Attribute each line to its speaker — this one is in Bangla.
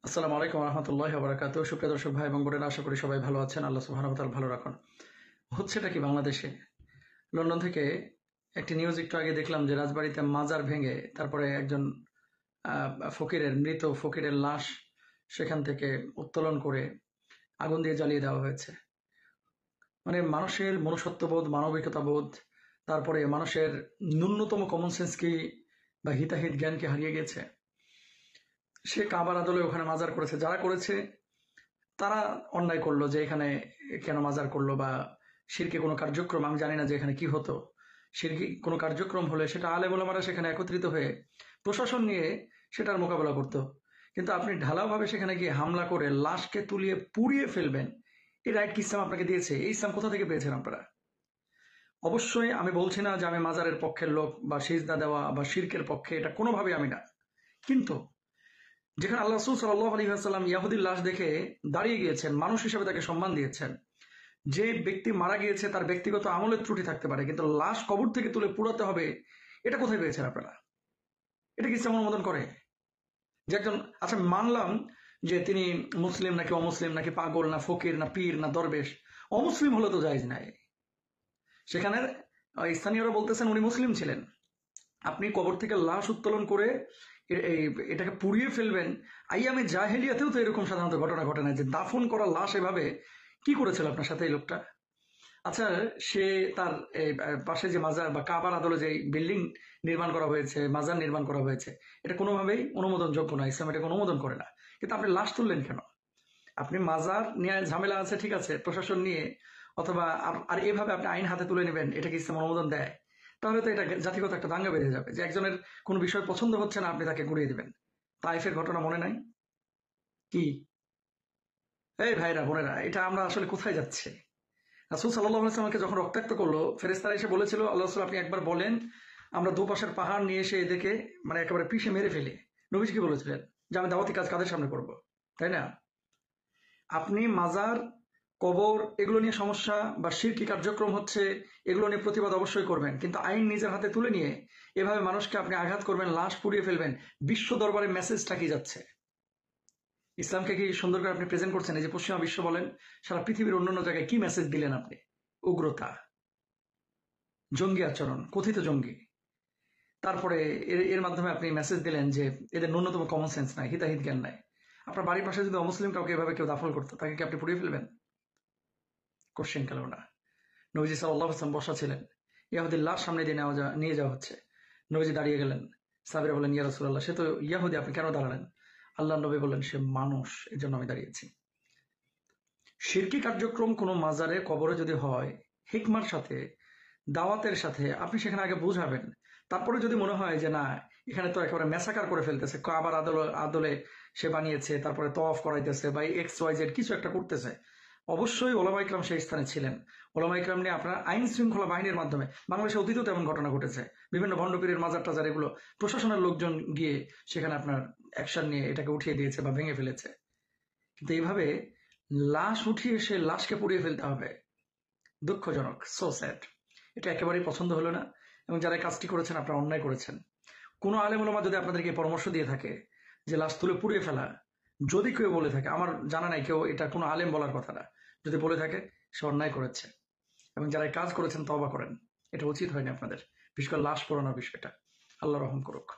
Speaker 1: আসসালামু আলাইকুম রহমতুল্লাহ বারাকাতু। সুপ্রিয় দর্শক ভাই এবং বোনেরা, আশা করি সবাই ভালো আছেন। আল্লাহ সুবহানাহু ওয়া তাআলা ভালো রাখুন। হচ্ছেটা কি বাংলাদেশে? লন্ডন থেকে একটি নিউজ একটু আগে দেখলাম যে রাজবাড়িতে মাজার ভেঙে তারপরে একজন মৃত ফকিরের লাশ সেখান থেকে উত্তোলন করে আগুন দিয়ে জ্বালিয়ে দেওয়া হয়েছে। মানে মানুষের মনুষ্যত্ববোধ, মানবিকতাবোধ, তারপরে মানুষের ন্যূনতম কমন সেন্স কি বা হিতাহিত জ্ঞানকে হারিয়ে গেছে। সে কাবার আদলে ওখানে মাজার করেছে, যারা করেছে তারা অন্যায় করলো যে এখানে কেন মাজার করলো, বা শিরকে কোনো কার্যক্রম, আমি জানি না যে এখানে কি হতো। শিরকি কোনো কার্যক্রম হলে সেটা আলেম ওলামারা সেখানে একত্রিত হয়ে প্রশাসন নিয়ে সেটার মোকাবেলা করতো। কিন্তু আপনি ঢালাওভাবে সেখানে গিয়ে হামলা করে লাশকে তুলিয়ে পুড়িয়ে ফেলবেন, এই রাইট কি ইসলাম আপনাকে দিয়েছে? এই ইসলাম কোথা থেকে পেয়েছেন আপনারা? অবশ্যই আমি বলছি না যে আমি মাজারের পক্ষের লোক বা সিজদা দেওয়া বা শিরকের পক্ষে, এটা কোনোভাবে আমি না। কিন্তু যেখানে আল্লাহ রাসূল সাল্লাল্লাহু আলাইহি ওয়াসাল্লাম ইয়াহুদির লাশ দেখে দাঁড়িয়ে গিয়েছেন, মানুষ হিসেবে তাকে সম্মান দিয়েছেন। যে ব্যক্তি মারা গিয়েছে তার ব্যক্তিগত আমলের ত্রুটি থাকতে পারে, কিন্তু লাশ কবর থেকে তুলে পুড়াতে হবে, এটা কোথায় পেয়েছেন আপনারা? এটা কি ইসলাম অনুমোদন করে? যে একজন, আচ্ছা মানলাম যে তিনি মুসলিম নাকি অমুসলিম, নাকি পাগল না ফকির না পীর না দরবেশ, অমুসলিম হলে তো জায়েজ নাই। সেখানে স্থানীয়রা বলতেছেন উনি মুসলিম ছিলেন। আপনি কবর থেকে লাশ উত্তোলন করে এটাকে পুড়িয়ে ফেলবেন। আইয়ামে জাহেলিয়াতেও তো এরকম সাধারণত ঘটনা ঘটে না যে দাফন করা লাশ এভাবে। কি করেছিল আপনার সাথে এই লোকটা? আচ্ছা, সে তার পাশে যে মাজার বা কাবার আদলে যে বিল্ডিং নির্মাণ করা হয়েছে, মাজার নির্মাণ করা হয়েছে, এটা কোনোভাবেই অনুমোদনযোগ্য না। ইসলাম এটাকে অনুমোদন করে না। কিন্তু আপনি লাশ তুললেন কেন? আপনি মাজার নিয়ে ঝামেলা আছে, ঠিক আছে, প্রশাসন নিয়ে, অথবা আর এভাবে আপনি আইন হাতে তুলে নেবেন, এটা কি ইসলাম অনুমোদন দেয়? তাহলে তো এটা জাতিগত একটা দাঙ্গা বেঁধে যাবে যে একজনের কোনো বিষয় পছন্দ হচ্ছে না, আপনি তাকে গুড়িয়ে দিবেন। তাইফের ঘটনা মনে নাই? কি এই ভাইরা বোনেরা, এটা আমরা আসলে কোথায় যাচ্ছে? রাসূল সাল্লাল্লাহু আলাইহি ওয়াসাল্লামকে যখন রক্তাক্ত করলো, ফেরেশতারা এসে বলেছিল, আল্লাহ রাসূল আপনি একবার বলেন আমরা দুপাশের পাহাড় নিয়ে এসে এদেরকে মানে একেবারে পিষে মেরে ফেলি। নবীজি কি বলেছিলেন? যে আমি দাওয়াতি কাজ কাদের সামনে করব, তাই না? আপনি মাজার, কবর এগুলো নিয়ে সমস্যা বা শিরকি কার্যক্রম হচ্ছে, এগুলো নিয়ে প্রতিবাদ অবশ্যই করবেন, কিন্তু আইন নিজের হাতে তুলে নিয়ে এভাবে মানুষকে আপনি আঘাত করবেন, লাশ পুড়িয়ে ফেলবেন, বিশ্ব দরবারে মেসেজটা কি যাচ্ছে? ইসলামকে কি সুন্দর করে আপনি প্রেজেন্ট করছেন? এই যে পশ্চিমা বিশ্ব বলেন, সারা পৃথিবীর অন্যান্য জায়গায় কি মেসেজ দিলেন আপনি? উগ্রতা, জঙ্গি আচরণ, কথিত জঙ্গি। তারপরে এর মাধ্যমে আপনি মেসেজ দিলেন যে এদের ন্যূনতম কমন সেন্স নাই, হিতাহিত জ্ঞান নাই। আপনার বাড়ির পাশে যদি অমুসলিম কাউকে এভাবে কেউ দাফল করতো, তাকে কি আপনি পুড়িয়ে ফেলবেন? কোশ্চেন কালেও না। নবীজি সাল্লাল্লাহু আলাইহি ওয়াসাল্লাম বসা ছিলেন, ইয়াহুদির লাশ সামনে দিয়ে নিয়ে যাওয়া হচ্ছে। নবীজি দাঁড়িয়ে গেলেন। সাহাবীরা বললেন, ইয়া রাসূলুল্লাহ, সে তো ইয়াহুদি, আপনি কেন দাঁড়ালেন? আল্লাহর নবী বললেন, সে মানুষ, এর জন্য আমি দাঁড়িয়েছি। শিরকি কার্যক্রম কোনো মাজারে কবরে যদি হয়, হিকমার সাথে, দাওয়াতের সাথে আপনি সেখানে আগে বুঝাবেন। তারপরে যদি মনে হয় যে না, এখানে তো একেবারে ম্যাসাকার করে ফেলতেছে, কাবার আদলে আদলে সে বানিয়েছে, তারপরে তওয়াফ করাইতেছে বা এক্স ওয়াই জেড কিছু একটা করতেছে, অবশ্যই ওলামা ইকরাম সেই স্থানে ছিলেন। ওলামা ইকরাম নিয়ে আপনার আইন শৃঙ্খলা বাহিনীর মাধ্যমে, বাংলাদেশে অতীতেও তেমন ঘটনা ঘটেছে, বিভিন্ন ভণ্ডপীরের মাজার টাজার এগুলো প্রশাসনের লোকজন গিয়ে সেখানে আপনার অ্যাকশন নিয়ে এটাকে উঠিয়ে দিয়েছে বা ভেঙে ফেলেছে। কিন্তু এইভাবে লাশ উঠিয়ে সে লাশকে পুড়িয়ে ফেলতে হবে, দুঃখজনক, সো স্যাড। এটা একেবারেই পছন্দ হলো না। এবং যারা এই কাজটি করেছেন, আপনারা অন্যায় করেছেন। কোনো আলেম ওলামা যদি আপনাদেরকে পরামর্শ দিয়ে থাকে যে লাশ তুলে পুড়িয়ে ফেলা, যদি কেউ বলে থাকে, আমার জানা নাই কেউ, এটা কোনো আলেম বলার কথা না, যদি বলে থাকে সে অন্যায় করেছে। এবং যারা এই কাজ করেছেন তওবা করেন, এটা উচিত হয়নি আপনাদের, বিশেষ করে লাশ পোড়ানোর বিষয়টা। আল্লাহ রহম করুক।